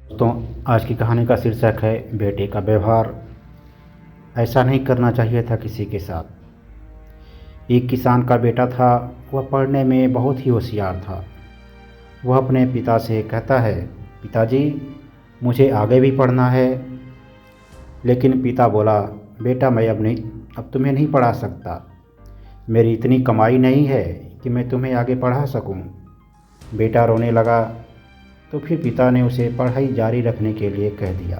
दोस्तों, आज की कहानी का शीर्षक है बेटे का व्यवहार। ऐसा नहीं करना चाहिए था किसी के साथ। एक किसान का बेटा था। वह पढ़ने में बहुत ही होशियार था। वह अपने पिता से कहता है, पिताजी, मुझे आगे भी पढ़ना है। लेकिन पिता बोला, बेटा, मैं अब तुम्हें नहीं पढ़ा सकता। मेरी इतनी कमाई नहीं है कि मैं तुम्हें आगे पढ़ा सकूं। बेटा रोने लगा। तो फिर पिता ने उसे पढ़ाई जारी रखने के लिए कह दिया।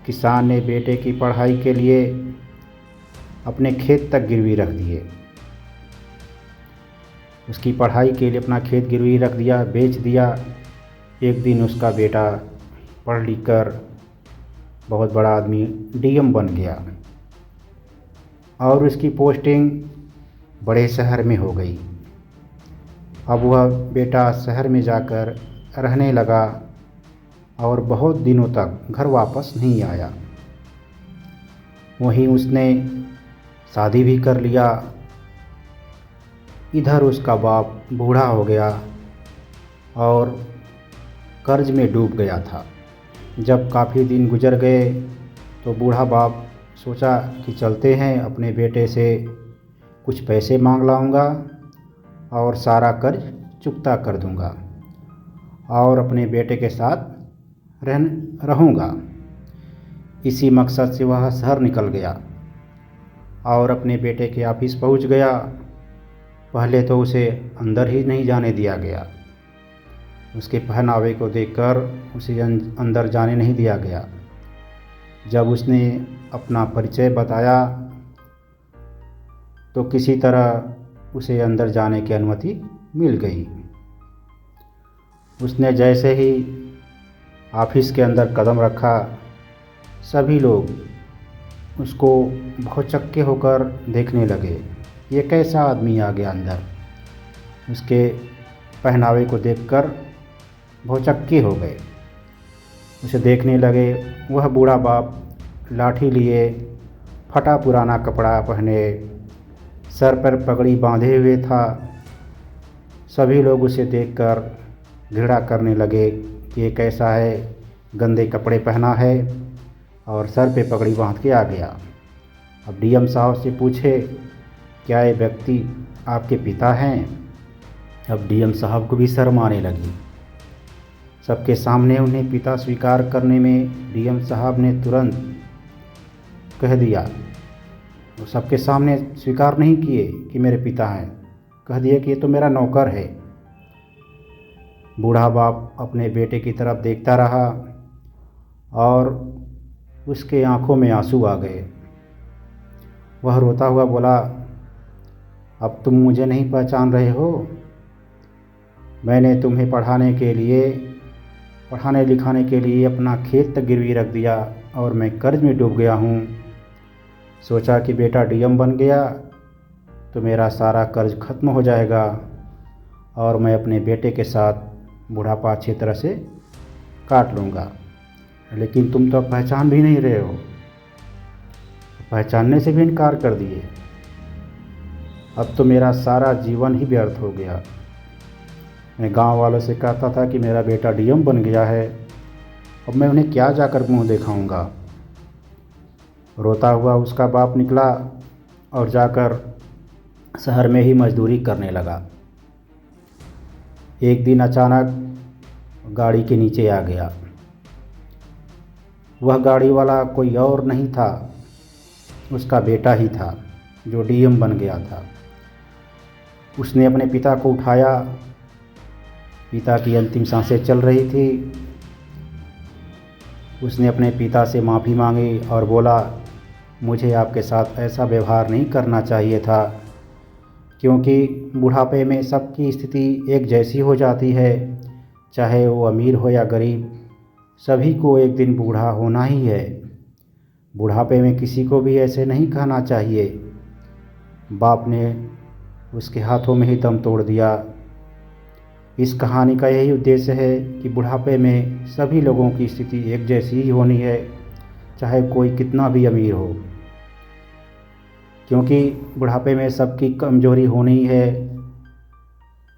किसान ने बेटे की पढ़ाई के लिए अपने खेत तक गिरवी रख दिए। उसकी पढ़ाई के लिए अपना खेत गिरवी रख दिया, बेच दिया। एक दिन उसका बेटा पढ़ लिख कर बहुत बड़ा आदमी डीएम बन गया और उसकी पोस्टिंग बड़े शहर में हो गई। अब वह बेटा शहर में जाकर रहने लगा और बहुत दिनों तक घर वापस नहीं आया। वहीं उसने शादी भी कर लिया। इधर उसका बाप बूढ़ा हो गया और कर्ज में डूब गया था। जब काफ़ी दिन गुजर गए तो बूढ़ा बाप सोचा कि चलते हैं, अपने बेटे से कुछ पैसे मांग लाऊंगा और सारा कर्ज चुकता कर दूंगा और अपने बेटे के साथ रहूँगा। इसी मकसद से वह शहर निकल गया और अपने बेटे के ऑफिस पहुंच गया। पहले तो उसे अंदर ही नहीं जाने दिया गया। उसके पहनावे को देखकर उसे अंदर जाने नहीं दिया गया। जब उसने अपना परिचय बताया तो किसी तरह उसे अंदर जाने की अनुमति मिल गई। उसने जैसे ही ऑफिस के अंदर कदम रखा, सभी लोग उसको भौचक्के होकर देखने लगे। ये कैसा आदमी आ गया अंदर? उसके पहनावे को देखकर भौचक्के हो गए। उसे देखने लगे। वह बूढ़ा बाप लाठी लिए, फटा पुराना कपड़ा पहने, सर पर पगड़ी बांधे हुए था। सभी लोग उसे देखकर घृणा करने लगे कि ये कैसा है, गंदे कपड़े पहना है और सर पे पगड़ी बांध के आ गया। अब डीएम साहब से पूछे, क्या ये व्यक्ति आपके पिता हैं? अब डीएम साहब को भी शर्म आने लगी। सबके सामने उन्हें पिता स्वीकार करने में डीएम साहब ने तुरंत कह दिया। वो सबके सामने स्वीकार नहीं किए कि मेरे पिता हैं, कह दिया कि ये तो मेरा नौकर है। बूढ़ा बाप अपने बेटे की तरफ देखता रहा और उसके आंखों में आंसू आ गए। वह रोता हुआ बोला, अब तुम मुझे नहीं पहचान रहे हो? मैंने तुम्हें पढ़ाने लिखाने के लिए अपना खेत तक गिरवी रख दिया और मैं कर्ज में डूब गया हूँ। सोचा कि बेटा डीएम बन गया तो मेरा सारा कर्ज खत्म हो जाएगा और मैं अपने बेटे के साथ बुढ़ापा अच्छी तरह से काट लूँगा। लेकिन तुम तो पहचान भी नहीं रहे हो। पहचानने से भी इनकार कर दिए। अब तो मेरा सारा जीवन ही व्यर्थ हो गया। मैं गांव वालों से कहता था कि मेरा बेटा डीएम बन गया है। अब मैं उन्हें क्या जाकर मुंह दिखाऊंगा? रोता हुआ उसका बाप निकला और जाकर शहर में ही मजदूरी करने लगा। एक दिन अचानक गाड़ी के नीचे आ गया। वह गाड़ी वाला कोई और नहीं था, उसका बेटा ही था जो डीएम बन गया था। उसने अपने पिता को उठाया। पिता की अंतिम सांसें चल रही थी। उसने अपने पिता से माफ़ी मांगी और बोला, मुझे आपके साथ ऐसा व्यवहार नहीं करना चाहिए था, क्योंकि बुढ़ापे में सबकी स्थिति एक जैसी हो जाती है। चाहे वो अमीर हो या गरीब, सभी को एक दिन बूढ़ा होना ही है। बुढ़ापे में किसी को भी ऐसे नहीं कहना चाहिए। बाप ने उसके हाथों में ही दम तोड़ दिया। इस कहानी का यही उद्देश्य है कि बुढ़ापे में सभी लोगों की स्थिति एक जैसी ही होनी है, चाहे कोई कितना भी अमीर हो, क्योंकि बुढ़ापे में सबकी कमजोरी होनी है।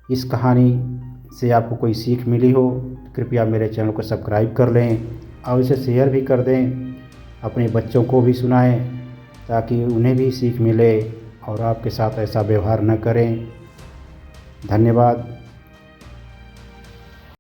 इस कहानी से आपको कोई सीख मिली हो कृपया मेरे चैनल को सब्सक्राइब कर लें और इसे शेयर भी कर दें, अपने बच्चों को भी सुनाएं ताकि उन्हें भी सीख मिले और आपके साथ ऐसा व्यवहार न करें। धन्यवाद।